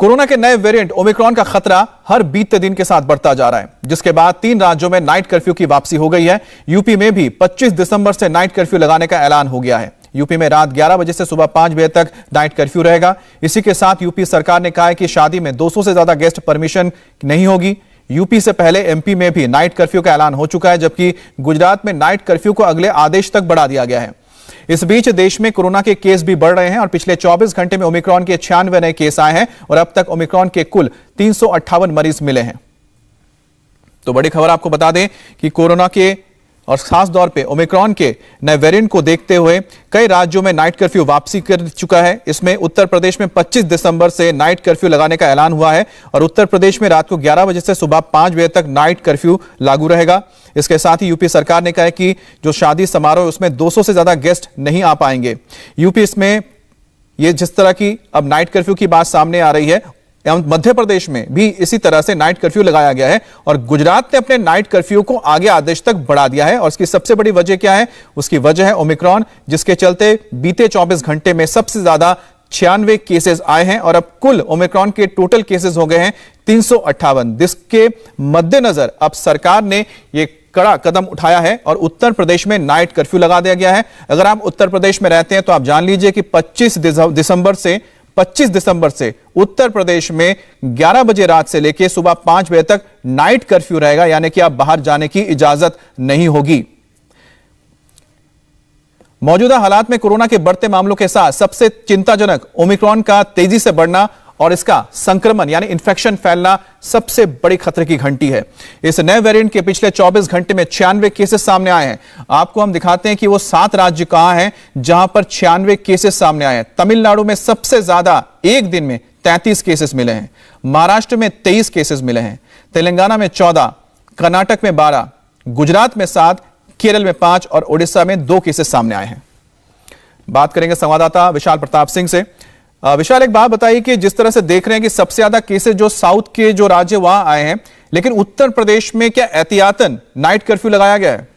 Corona के नए variant Omicron का खतरा हर बीतते दिन के साथ बढ़ता जा रहा है, जिसके बाद 3 राज्यों में नाइट कर्फ्यू की वापसी हो गई है। यूपी में भी 25 दिसंबर से नाइट कर्फ्यू लगाने का ऐलान हो गया है। यूपी में रात 11 बजे से सुबह 5 बजे तक नाइट कर्फ्यू रहेगा। इसी के साथ यूपी सरकार ने कहा है कि शादी में 200 से ज्यादा गेस्ट परमिशन नहीं होगी। यूपी से पहले एमपी में भी नाइट कर्फ्यू का ऐलान हो चुका है, जबकि गुजरात में नाइट कर्फ्यू को अगले आदेश तक बढ़ा दिया गया है। इस बीच देश में कोरोना के केस भी बढ़ रहे हैं और पिछले 24 घंटे में ओमिक्रॉन के 96 नए केस आए हैं और अब तक ओमिक्रॉन के कुल 358 मरीज मिले हैं। तो बड़ी खबर आपको बता दें कि कोरोना के और खास तौर पे ओमिक्रॉन के नए वेरिएंट को देखते हुए कई राज्यों में नाइट कर्फ्यू वापसी कर चुका है। इसमें उत्तर प्रदेश में 25 दिसंबर से नाइट कर्फ्यू लगाने का ऐलान हुआ है और उत्तर प्रदेश में रात को 11 बजे से सुबह 5 बजे तक नाइट कर्फ्यू लागू रहेगा। इसके साथ ही यूपी सरकार ने कहा है कि जो शादी समारोह उसमें 200 से ज्यादा गेस्ट नहीं आ पाएंगे। यूपी इसमें ये जिस तरह की अब नाइट कर्फ्यू की बात सामने आ रही है, मध्य प्रदेश में भी इसी तरह से नाइट कर्फ्यू लगाया गया है और गुजरात ने अपने नाइट कर्फ्यू को आगे आदेश तक बढ़ा दिया है। और इसकी सबसे बड़ी वजह क्या है? उसकी वजह है ओमिक्रॉन, जिसके चलते बीते 24 घंटे में सबसे ज्यादा 96 केसेस आए हैं और अब कुल ओमिक्रॉन के टोटल केसेस हो गए हैं 358। जिसके मद्देनजर अब सरकार ने यह कड़ा कदम उठाया है और उत्तर प्रदेश में नाइट कर्फ्यू लगा दिया गया है। अगर आप उत्तर प्रदेश में रहते हैं तो आप जान लीजिए कि 25 दिसंबर से उत्तर प्रदेश में 11 बजे रात से लेकर सुबह 5 बजे तक नाइट कर्फ्यू रहेगा, यानी कि आप बाहर जाने की इजाजत नहीं होगी। मौजूदा हालात में कोरोना के बढ़ते मामलों के साथ सबसे चिंताजनक ओमिक्रॉन का तेजी से बढ़ना और इसका संक्रमण यानी इन्फेक्शन फैलना सबसे बड़ी खतरे की घंटी है। इस नए वेरिएंट के पिछले 24 घंटे में 96 केसेस सामने आए हैं। आपको हम दिखाते हैं कि वो 7 राज्य कहां हैं जहां पर 96 केसेस सामने आए हैं। तमिलनाडु में सबसे ज्यादा एक दिन में 33 केसेस मिले हैं, महाराष्ट्र में 23 केसेस मिले हैं, तेलंगाना में 14, कर्नाटक में 12, गुजरात में 7, केरल में 5 और ओडिशा में 2 केसेस सामने आए हैं। बात करेंगे संवाददाता विशाल प्रताप सिंह से। विशाल, एक बात बताइए कि जिस तरह से देख रहे हैं कि सबसे ज्यादा केसेस जो साउथ के जो राज्य वहां आए हैं, लेकिन उत्तर प्रदेश में क्या एहतियातन नाइट कर्फ्यू लगाया गया है?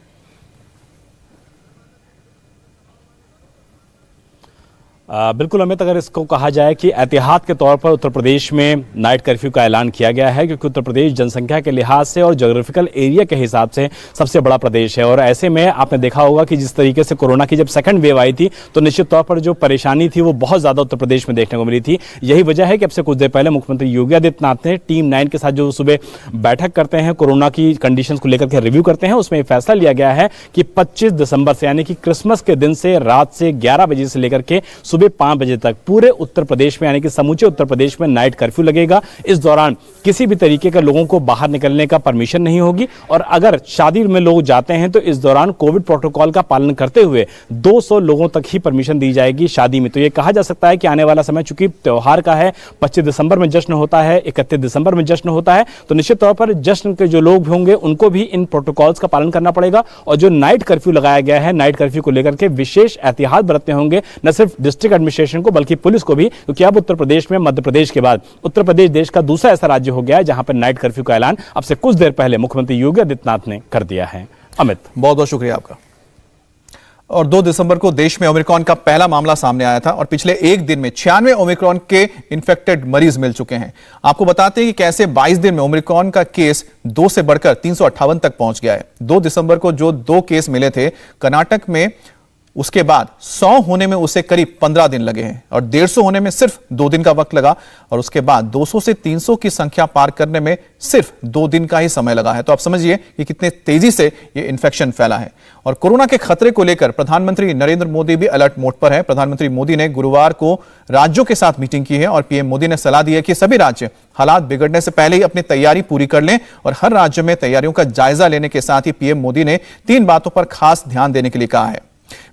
बिल्कुल अमित, अगर इसको कहा जाए कि एहतियात के तौर पर उत्तर प्रदेश में नाइट कर्फ्यू का ऐलान किया गया है, क्योंकि उत्तर प्रदेश जनसंख्या के लिहाज से और ज्योग्राफिकल एरिया के हिसाब से सबसे बड़ा प्रदेश है। और ऐसे में आपने देखा होगा कि जिस तरीके से कोरोना की जब सेकंड वेव आई थी तो निश्चित तौर पर जो परेशानी थी वो बहुत ज्यादा उत्तर प्रदेश में देखने को मिली थी। यही वजह है कि अब से कुछ देर पहले मुख्यमंत्री योगी आदित्यनाथ ने टीम 9 के साथ जो सुबह बैठक करते हैं, कोरोना की कंडीशन को लेकर के रिव्यू करते हैं, उसमें फैसला लिया गया है कि 25 दिसंबर से यानी कि क्रिसमस के दिन से रात से 11 बजे से लेकर के सुबह 5 बजे तक पूरे उत्तर प्रदेश में यानी कि समूचे उत्तर प्रदेश में नाइट कर्फ्यू लगेगा। इस दौरान किसी भी तरीके के लोगों को बाहर निकलने का परमिशन नहीं होगी और अगर शादी में लोग जाते हैं तो इस दौरान कोविड प्रोटोकॉल का पालन करते हुए 200 लोगों तक ही परमिशन दी जाएगी शादी में। तो यह कहा जा सकता है कि आने वाला समय चूंकि त्योहार का है, 25 दिसंबर में जश्न होता है, 31 दिसंबर में जश्न होता है, तो निश्चित तौर पर जश्न के जो लोग होंगे उनको भी इन प्रोटोकॉल्स का पालन करना पड़ेगा। और जो नाइट कर्फ्यू लगाया गया है, नाइट कर्फ्यू को लेकर के विशेष एहतियात बरतने होंगे, न सिर्फ डिस्ट्रिक्ट एडमिनिस्ट्रेशन को बल्कि पुलिस को भी, क्योंकि अब उत्तर प्रदेश में मध्य प्रदेश के बाद उत्तर प्रदेश देश का दूसरा ऐसा राज्य हो गया है जहां पर नाइट कर्फ्यू का ऐलान अब से कुछ देर पहले मुख्यमंत्री योगी आदित्यनाथ ने कर दिया है। अमित, बहुत बहुत शुक्रिया आपका। और 2 दिसंबर को देश में ओमिक्रॉन का पहला मामला सामने आया था और पिछले एक दिन में 96 ओमिक्रॉन के इन्फेक्टेड मरीज मिल चुके हैं। आपको बताते हैं कि कैसे 22 दिन में ओमिक्रॉन का केस 2 से बढ़कर 358 तक पहुंच गया है। 2 दिसंबर को जो 2 केस मिले थे कर्नाटक में, उसके बाद 100 होने में उसे करीब 15 दिन लगे हैं और 150 होने में सिर्फ 2 दिन का वक्त लगा और उसके बाद 200 से 300 की संख्या पार करने में सिर्फ 2 दिन का ही समय लगा है। तो आप समझिए कि कितने तेजी से ये इन्फेक्शन फैला है। और कोरोना के खतरे को लेकर प्रधानमंत्री नरेंद्र मोदी भी अलर्ट मोड पर है। प्रधानमंत्री मोदी ने गुरुवार को राज्यों के साथ मीटिंग की है और पीएम मोदी ने सलाह दी है कि सभी राज्य हालात बिगड़ने से पहले ही अपनी तैयारी पूरी कर लें और हर राज्य में तैयारियों का जायजा लेने के साथ ही पीएम मोदी ने 3 बातों पर खास ध्यान देने के लिए कहा है।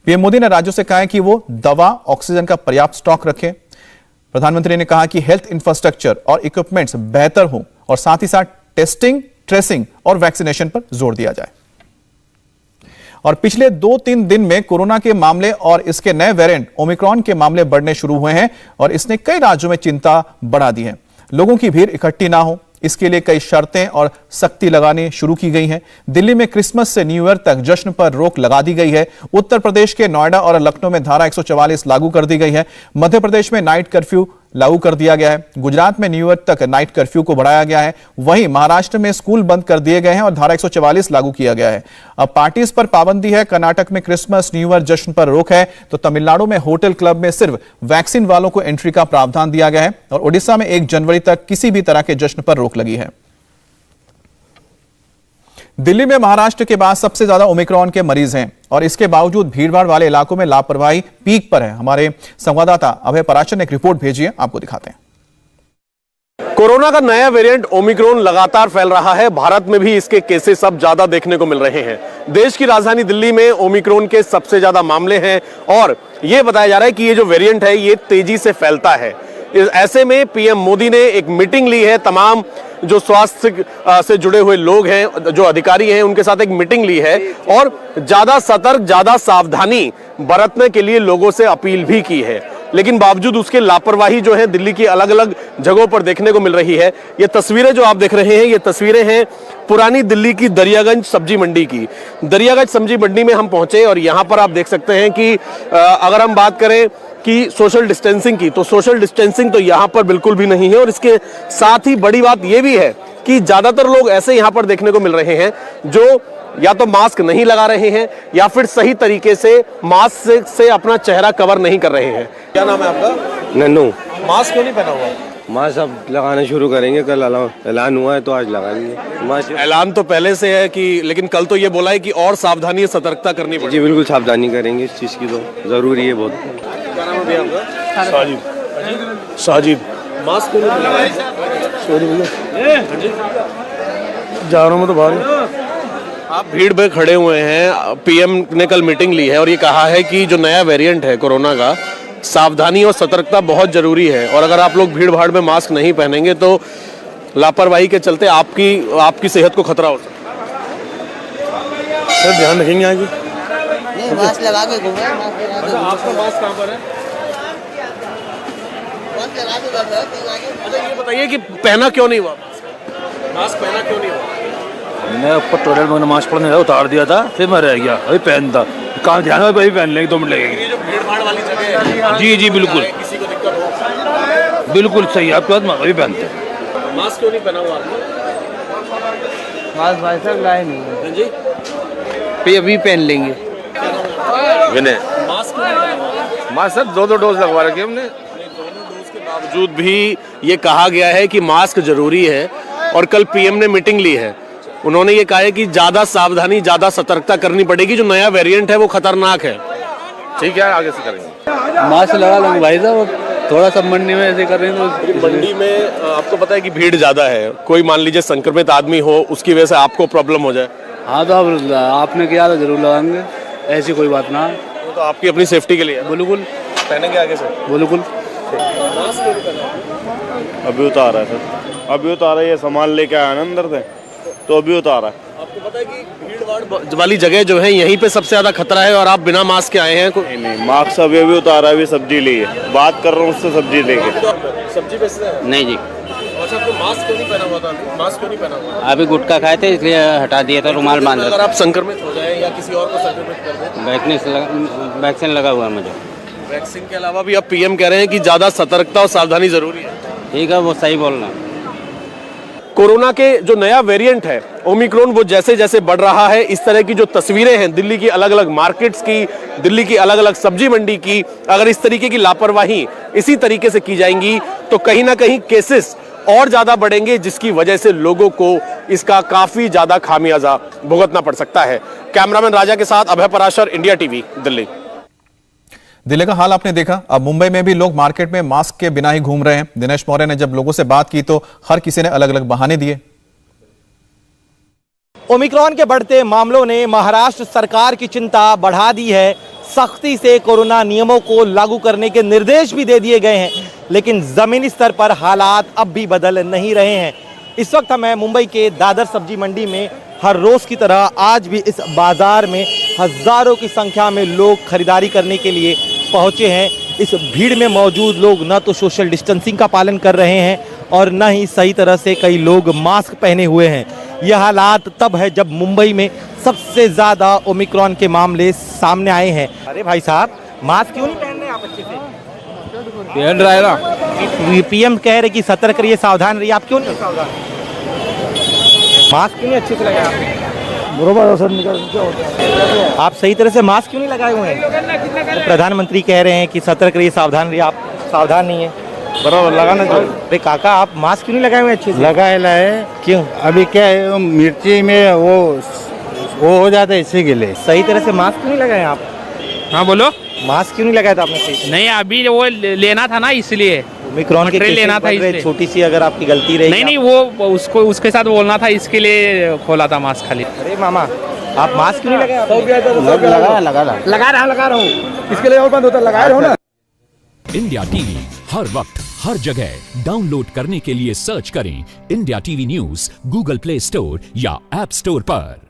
पीएम मोदी ने राज्यों से कहा है कि वो दवा, ऑक्सीजन का पर्याप्त स्टॉक रखें। प्रधानमंत्री ने कहा कि हेल्थ इंफ्रास्ट्रक्चर और इक्विपमेंट्स बेहतर हो और साथ ही साथ टेस्टिंग, ट्रेसिंग और वैक्सीनेशन पर जोर दिया जाए। और पिछले 2-3 दिन में कोरोना के मामले और इसके नए वेरिएंट ओमिक्रॉन के मामले बढ़ने शुरू हुए हैं और इसने कई राज्यों में चिंता बढ़ा दी है। लोगों की भीड़ इकट्ठी ना हो, इसके लिए कई शर्तें और सख्ती लगानी शुरू की गई हैं। दिल्ली में क्रिसमस से न्यू ईयर तक जश्न पर रोक लगा दी गई है। उत्तर प्रदेश के नोएडा और लखनऊ में धारा 144 लागू कर दी गई है। मध्य प्रदेश में नाइट कर्फ्यू लागू कर दिया गया है। गुजरात में न्यू ईयर तक नाइट कर्फ्यू को बढ़ाया गया है। वहीं महाराष्ट्र में स्कूल बंद कर दिए गए हैं और धारा 144 लागू किया गया है। अब पार्टीज पर पाबंदी है। कर्नाटक में क्रिसमस न्यू ईयर जश्न पर रोक है, तो तमिलनाडु में होटल क्लब में सिर्फ वैक्सीन वालों को एंट्री का प्रावधान दिया गया है और ओडिशा में 1 जनवरी तक किसी भी तरह के जश्न पर रोक लगी है। दिल्ली में महाराष्ट्र के बाद सबसे ज्यादा ओमिक्रॉन के मरीज हैं और इसके बावजूद भीड़भाड़ वाले इलाकों में लापरवाही पीक पर है। हमारे संवाददाता अभय पराशर ने एक रिपोर्ट भेजी है, आपको दिखाते हैं। कोरोना का नया वेरिएंट ओमिक्रॉन लगातार फैल रहा है। भारत में भी इसके केसेस अब ज्यादा देखने को मिल रहे हैं। देश की राजधानी दिल्ली में ओमिक्रॉन के सबसे ज्यादा मामले हैं और यह बताया जा रहा है कि ये जो वेरिएंट है ये तेजी से फैलता है। ऐसे में पीएम मोदी ने एक मीटिंग ली है। तमाम जो स्वास्थ्य से जुड़े हुए लोग हैं, जो अधिकारी हैं, उनके साथ एक मीटिंग ली है और ज्यादा सतर्क, ज्यादा सावधानी बरतने के लिए लोगों से अपील भी की है। लेकिन बावजूद उसके लापरवाही जो है दिल्ली की अलग अलग जगहों पर देखने को मिल रही है। ये तस्वीरें जो आप देख रहे हैं, ये तस्वीरें हैं पुरानी दिल्ली की दरियागंज सब्जी मंडी की। दरियागंज सब्जी मंडी में हम पहुंचे और यहां पर आप देख सकते हैं कि अगर हम बात करें कि सोशल डिस्टेंसिंग की, तो सोशल डिस्टेंसिंग तो यहां पर बिल्कुल भी नहीं है। और इसके साथ ही बड़ी बात यह भी है कि ज्यादातर लोग ऐसे यहां पर देखने को मिल रहे हैं जो या तो मास्क नहीं लगा रहे हैं या फिर सही तरीके से मास्क से अपना चेहरा कवर नहीं कर रहे हैं। क्या नाम है आपका? नन्नू। मास्क क्यों नहीं पहना हुआ? मास्क अब लगाना शुरू करेंगे, कल ऐलान हुआ है तो आज लगाएंगे मास्क। ऐलान तो पहले से है कि, लेकिन कल तो ये बोला है कि और सावधानी सतर्कता करनी पड़ेगी। जी बिल्कुल सावधानी करेंगे, इस चीज़ की तो जरूरी है बहुत। क्या नाम है भैया आपका? साजिद। साजिद। मास्क क्यों नहीं लगाया? जा रहा हूँ मैं तो बाहर। आप भीड़ में खड़े हुए हैं। पीएम ने कल मीटिंग ली है और ये कहा है कि जो नया वेरिएंट है कोरोना का, सावधानी और सतर्कता बहुत जरूरी है और अगर आप लोग भीड़ भाड़ में मास्क नहीं पहनेंगे तो लापरवाही के चलते आपकी सेहत को खतरा हो सकता है। सर ध्यान रखेंगे आगे। नहीं, मास्क लगा के घूमे। आपका मास्क कहाँ पर है? अच्छा ये बताइए कि पहना क्यों नहीं हुआ? मास्क पहना क्यों नहीं हुआ? मैं ऊपर टॉयलेट में नमाज पढ़ने गया, उतार दिया था, फिर मैं रह गया, अभी पहनता काम ध्यान में, अभी पहन लेंगे, 2 मिनट लगेंगे। ये जो भीड़ भाड़ वाली जगह है, जी जी बिल्कुल किसी को दिक्कत हो? बिल्कुल सही, आपके बाद अभी पहनते हैं। मास्क क्यों नहीं पहना हुआ आपने? मास्क भाई साहब लाए नहीं है जी, पे अभी पहन लेंगे। विनय, मास्क क्यों नहीं पहना हुआ? मास्क सर 2 डोज लगवा रखे हमने। दोनों डोज के बावजूद भी ये कहा गया है कि मास्क जरूरी है और कल पीएम ने मीटिंग ली है। उन्होंने ये कहा है कि ज्यादा सावधानी, ज्यादा सतर्कता करनी पड़ेगी। जो नया वेरिएंट है वो खतरनाक है। ठीक है, आगे से करेंगे। मास्क लगा लेंगे भाई साहब, थोड़ा सा मंडी में ऐसे कर रहे हैं तो। मंडी में आपको पता है कि भीड़ ज्यादा है। कोई मान लीजिए संक्रमित आदमी हो, उसकी वजह से आपको प्रॉब्लम हो जाए। हाँ तो अब आपने किया तो जरूर लगाएंगे, ऐसी कोई बात ना। तो आपकी अपनी सेफ्टी के लिए बिल्कुल पहनेंगे आगे से। बिल्कुल। अभी उतारा है सर, अभी उतारा। ये सामान लेके आया ना अंदर से, तो अभी उतारा है। आपको पता है कि भीड़ भाड़ वाली जगह जो है यहीं पे सबसे ज्यादा खतरा है और आप बिना मास्क के आए हैं। नहीं, मास्क अभी उतारा, अभी सब्जी ली है, बात कर रहा हूँ उससे सब्जी लेके। सब्जी बेचते हैं? नहीं जी, अच्छा, आपको मास्क क्यों नहीं पहना हुआ था? मास्क क्यों नहीं पहना हुआ? अभी गुटखा खाए थे इसलिए हटा दिया था, रुमाल बांध अगर आप संक्रमित हो जाए या किसी और को संक्रमित कर दें? वैक्सीन लगा हुआ है मुझे। वैक्सीन के अलावा भी अब पीएम कह रहे हैं कि ज्यादा सतर्कता और सावधानी जरूरी है। ठीक है, वो सही बोल रहा है। कोरोना के जो नया वेरिएंट है ओमिक्रॉन, वो जैसे जैसे बढ़ रहा है, इस तरह की जो तस्वीरें हैं दिल्ली की अलग अलग मार्केट्स की, दिल्ली की अलग अलग सब्जी मंडी की, अगर इस तरीके की लापरवाही इसी तरीके से की जाएंगी तो कहीं ना कहीं केसेस और ज्यादा बढ़ेंगे, जिसकी वजह से लोगों को इसका काफी ज्यादा खामियाजा भुगतना पड़ सकता है। कैमरामैन राजा के साथ अभय पराशर, इंडिया टीवी, दिल्ली। दिल्ली का हाल आपने देखा। अब मुंबई में भी लोग मार्केट में मास्क के बिना ही घूम रहे हैं। दिनेश मौर्य ने जब लोगों से बात की तो हर किसी ने अलग अलग बहाने दिए। ओमिक्रॉन के बढ़ते मामलों ने महाराष्ट्र सरकार की चिंता बढ़ा दी है। सख्ती से कोरोना नियमों को लागू करने के निर्देश भी दे दिए गए हैं, लेकिन जमीनी स्तर पर हालात अब भी बदल नहीं रहे हैं। इस वक्त मैं मुंबई के दादर सब्जी मंडी में हर रोज की तरह आज भी इस बाजार में हजारों की संख्या में लोग खरीदारी करने के लिए पहुंचे हैं। इस भीड़ में मौजूद लोग न तो सोशल डिस्टेंसिंग का पालन कर रहे हैं और न ही सही तरह से कई लोग मास्क पहने हुए हैं। यह हालात तब है जब मुंबई में सबसे ज़्यादा ओमिक्रॉन के मामले सामने आए हैं। अरे भाई साहब, मास्क क्यों नहीं पहन रहे आप अच्छे से? पहन रहा है ना। पीएम कह रहे कि सतर्क रहिए, सावधान रहिए, आप क्यों नहीं सावधान? मास्क क्यों नहीं अच्छे से लगाए आपने? बरोबर असर निकल। आप सही तरह से मास्क क्यों नहीं लगाए हुए हैं? तो प्रधानमंत्री कह रहे हैं कि सतर्क रहिए, सावधान रहिए, आप सावधान नहीं है। बराबर लगाना चाहिए। अरे काका, आप मास्क क्यों नहीं लगाए हुए अच्छे से? लगाए है। क्यों? अभी क्या है, मिर्ची में वो हो जाता है, इसी के लिए। सही तरह से मास्क क्यों नहीं लगाए आप? हाँ बोलो। मास्क क्यों नहीं लगाया था आपने सही से? नहीं अभी वो लेना था ना, इसलिए ओमिक्रॉन के ट्रेन लेना था इसलिए। छोटी सी अगर आपकी गलती रही। नहीं वो उसको उसके साथ बोलना था, इसके लिए खोला था मास्क खाली। अरे मामा, आप मास्क क्यों नहीं लगाए? लगा रहा हूँ। इसके लिए और बंद होता, लगा रहा हूँ ना। इंडिया टीवी हर वक्त हर जगह डाउनलोड करने के लिए सर्च करें India TV news Google play store या ऐप स्टोर पर।